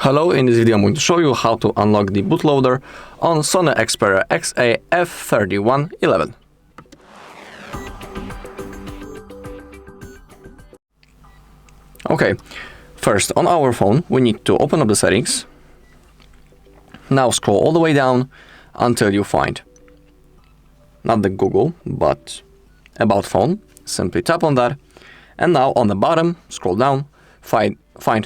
Hello, in this video I'm going to show you how to unlock the bootloader on SONY Xperia XA F3111. Okay, first on our phone we need to open up the settings. Now scroll all the way down until you find not the Google but About Phone. Simply tap on that, and now on the bottom scroll down, find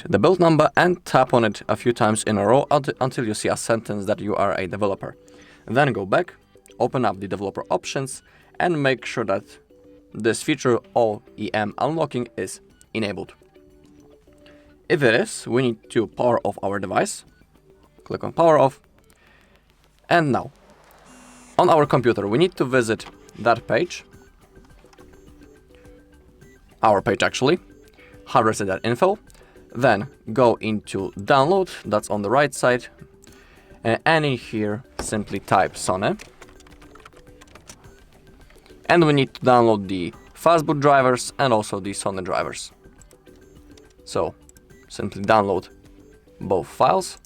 the build number and tap on it a few times in a row until you see a sentence that you are a developer. Then go back, open up the Developer Options and make sure that this feature OEM unlocking is enabled. If it is, we need to power off our device. Click on power off. And now, on our computer, we need to visit that page. Our page actually, HardReset.Info. Then go into download, that's on the right side. And in here, simply type SONY. And we need to download the Fastboot drivers and also the SONY drivers. So, simply download both files.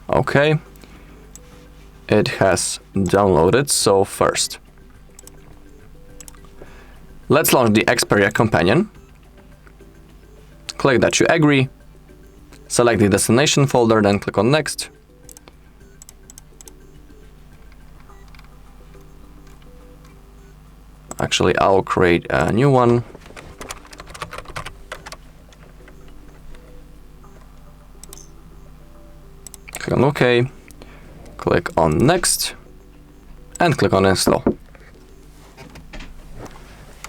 Okay, it has downloaded. So first, let's launch the Xperia companion. Click that you agree, select the destination folder, then click on next. Actually, I'll create a new one. Click on OK, click on next, and click on install.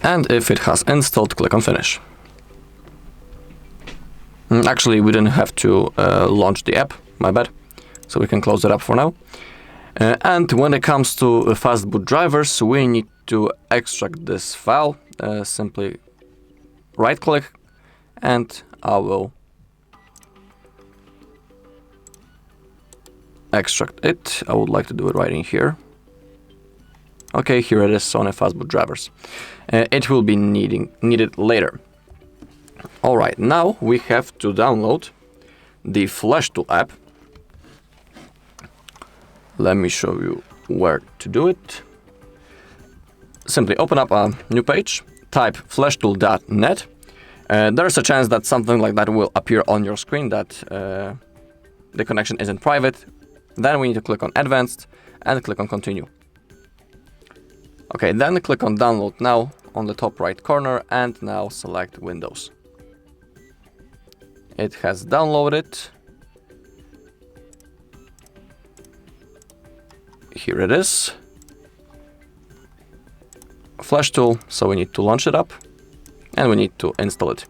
And if it has installed, click on finish. Actually, we didn't have to launch the app, my bad. So we can close it up for now. And when it comes to Fastboot drivers, we need to extract this file. Simply right click, and I will extract it. I would like to do it right in here. Okay, here it is, SONY Fastboot drivers. It will be needed later. All right, now we have to download the FlashTool app. Let me show you where to do it. Simply open up a new page, type flashtool.net. There's a chance that something like that will appear on your screen, that the connection isn't private. Then we need to click on Advanced and click on Continue. Okay, then click on Download Now on the top right corner and now select Windows. It has downloaded. Here it is. FlashTool, so we need to launch it up and we need to install it.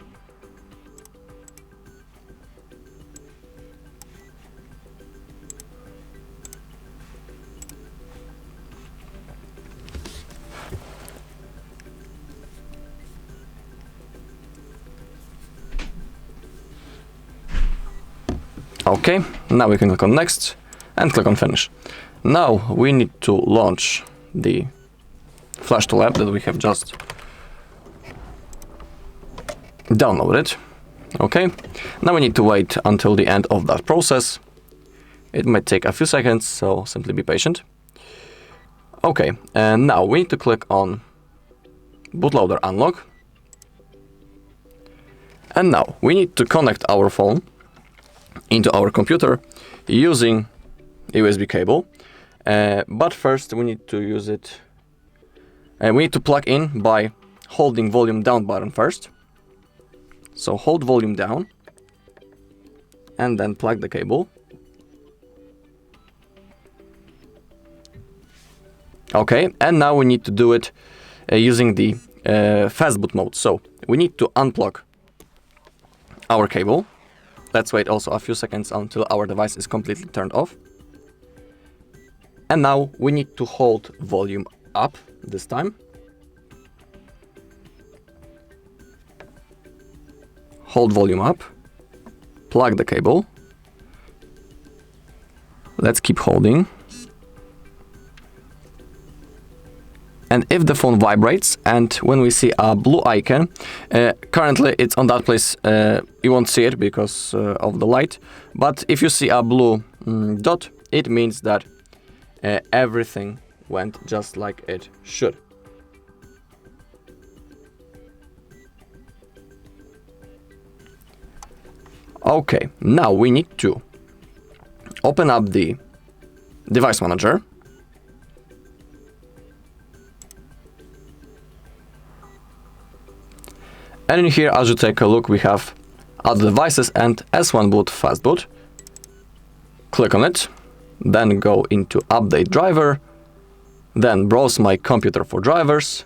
Okay, now we can click on next and click on finish. Now we need to launch the FlashTool app that we have just downloaded. Okay, now we need to wait until the end of that process. It might take a few seconds, so simply be patient. Okay, and now we need to click on Bootloader Unlock. And now we need to connect our phone into our computer using a USB cable. But first we need to use it. We need to plug in by holding volume down button first. So hold volume down and then plug the cable. Okay, and now we need to do it using the Fastboot mode. So we need to unplug our cable. Let's wait also a few seconds until our device is completely turned off. And now we need to hold volume up this time. Hold volume up, plug the cable. Let's keep holding. And if the phone vibrates and when we see a blue icon, currently it's on that place, you won't see it because of the light, but if you see a blue dot, it means that everything went just like it should. Okay, now we need to open up the device manager. And in here, as you take a look, we have other devices and S1 boot Fastboot. Click on it, then go into update driver, then browse my computer for drivers.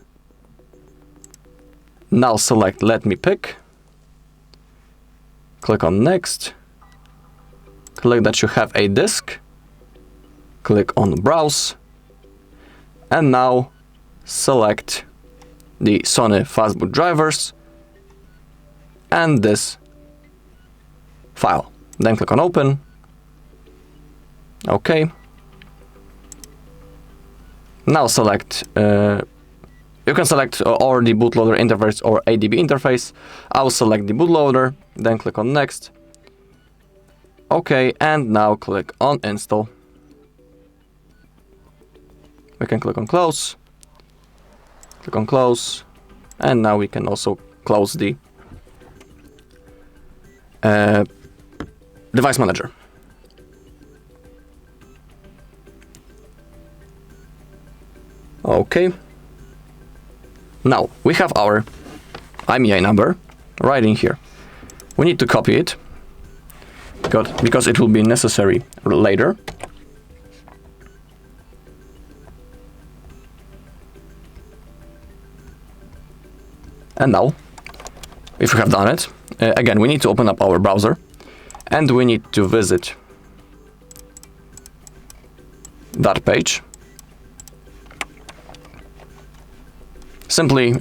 Now select let me pick. Click on next. Click that you have a disk. Click on browse. And now select the Sony Fastboot drivers and this file. Then click on open. Okay. Now select, you can select or the bootloader interface or ADB interface. I'll select the bootloader, then click on next. Okay, and now click on install. We can click on close. Click on close. And now we can also close the device manager. Okay. Now we have our IMEI number right in here. We need to copy it because it will be necessary later. And now, if we have done it, again, we need to open up our browser and we need to visit that page. Simply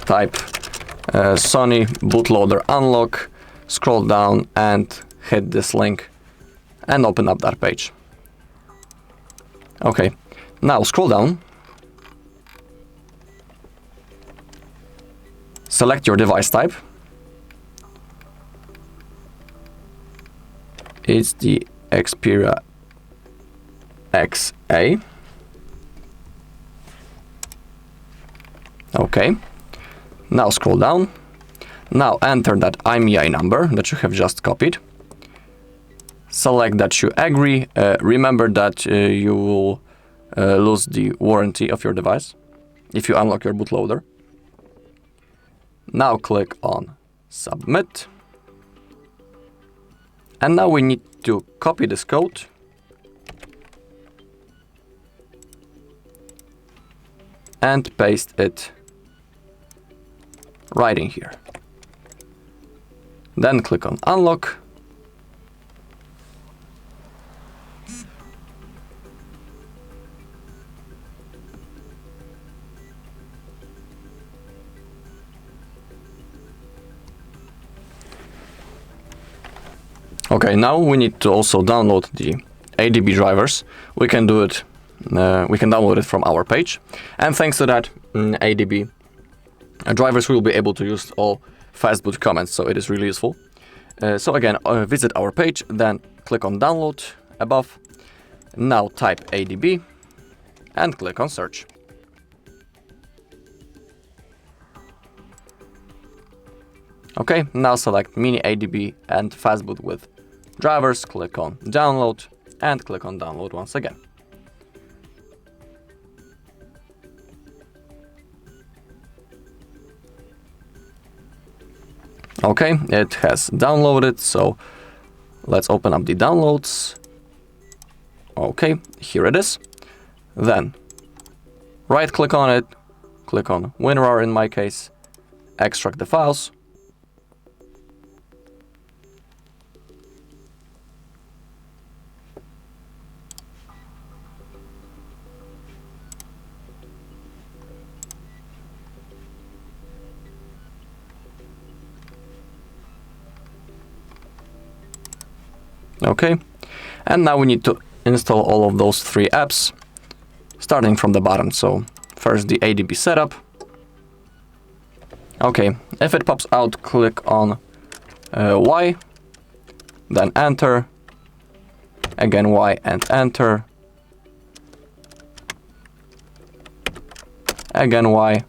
type SONY Bootloader unlock, scroll down and hit this link and open up that page. Okay, now scroll down. Select your device type. It's the Xperia XA. Okay. Now scroll down. Now enter that IMEI number that you have just copied. Select that you agree. Remember that you will lose the warranty of your device if you unlock your bootloader. Now click on submit. And now we need to copy this code and paste it right in here. Then click on unlock. Okay, now we need to also download the ADB drivers. We can do it, we can download it from our page. And thanks to that ADB drivers, we will be able to use all Fastboot commands, so it is really useful. So again, visit our page, then click on download above. Now type ADB and click on search. Okay, now select Mini ADB and Fastboot with drivers, click on download and click on download once again. Okay, it has downloaded, so let's open up the downloads. Okay, here it is. Then right click on it, click on WinRAR in my case, extract the files. Okay, and now we need to install all of those 3 apps, starting from the bottom. So first the ADB setup. Okay, if it pops out, click on Y, then enter, again Y and enter, again Y.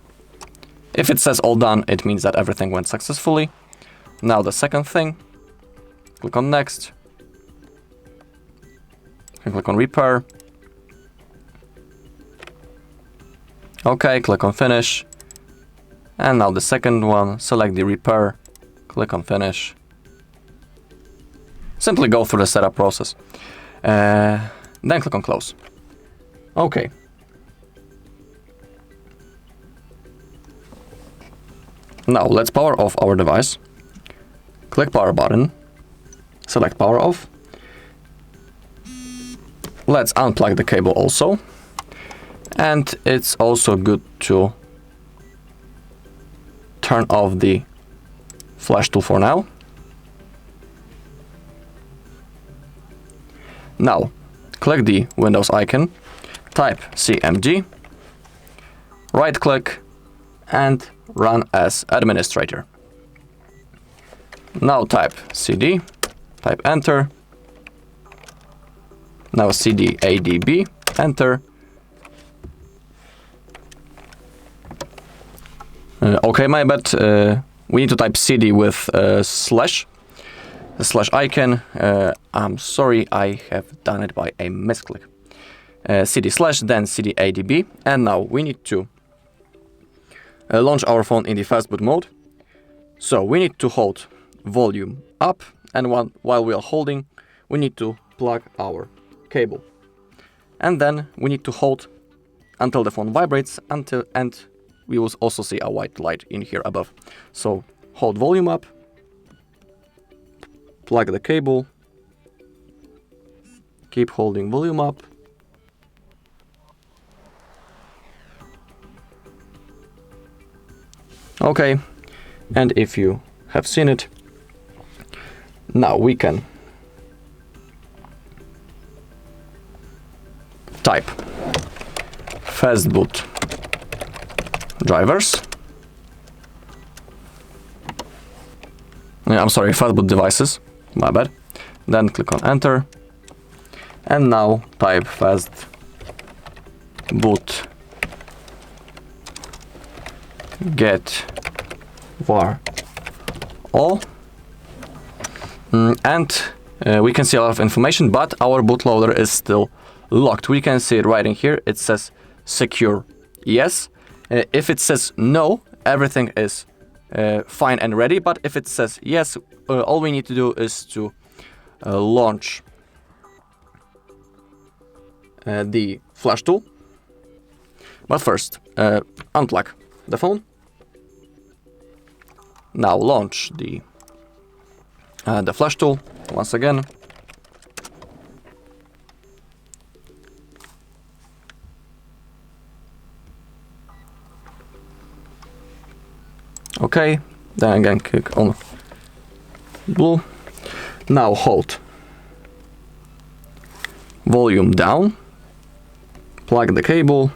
If it says all done, it means that everything went successfully. Now the second thing, click on next, and click on repair. Okay, click on finish. And now the second one, select the repair, click on finish. Simply go through the setup process. Then click on close. Okay. Now let's power off our device. Click power button, select power off. Let's unplug the cable also. And it's also good to turn off the FlashTool for now. Now, click the Windows icon, type CMD, right click, and run as administrator. Now type CD, type enter. Now CD ADB, enter. Okay, my bad. We need to type CD with slash, the slash icon. I'm sorry, I have done it by a misclick. CD slash, then CD ADB, and now we need to launch our phone in the Fastboot mode. So we need to hold volume up, and while we are holding, we need to plug our cable, and then we need to hold until the phone vibrates, and we will also see a white light in here above. So hold volume up, plug the cable, keep holding volume up, okay, and if you have seen it, now we can type Fastboot drivers. I'm sorry, Fastboot devices, my bad. Then click on enter, and now type Fastboot get var all, and we can see a lot of information, but our bootloader is still locked. We can see it right in here. It says secure yes. If it says no, everything is fine and ready, but if it says yes, all we need to do is to launch the FlashTool. But first, unplug the phone. Now launch the FlashTool once again. Okay, then again click on blue. Now hold volume down, plug the cable,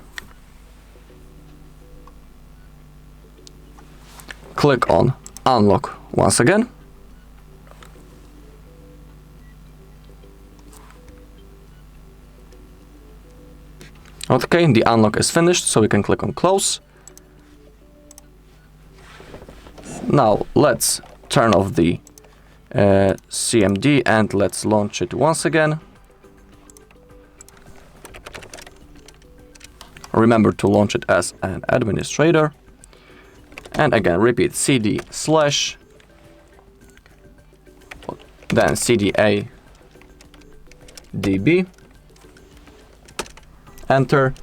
click on unlock once again. Okay, the unlock is finished, so we can click on close. Now let's turn off the CMD and let's launch it once again. Remember to launch it as an administrator. And again, repeat CD slash, then CDA DB, enter.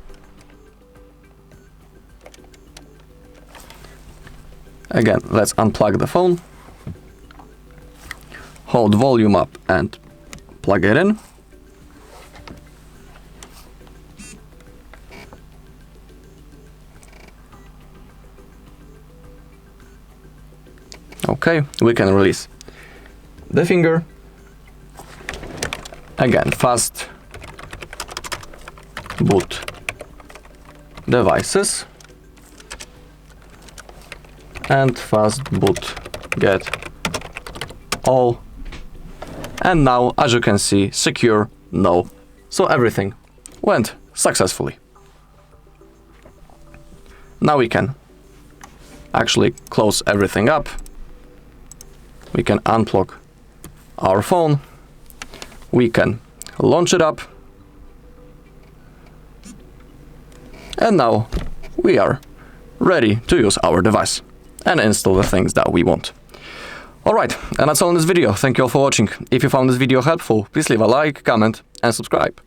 Again, let's unplug the phone, hold volume up and plug it in. Okay, we can release the finger. Again, Fastboot devices and Fastboot get all. And now, as you can see, secure, no. So everything went successfully. Now we can actually close everything up. We can unplug our phone. We can launch it up. And now we are ready to use our device and install the things that we want. Alright, and that's all in this video. Thank you all for watching. If you found this video helpful, please leave a like, comment, and subscribe.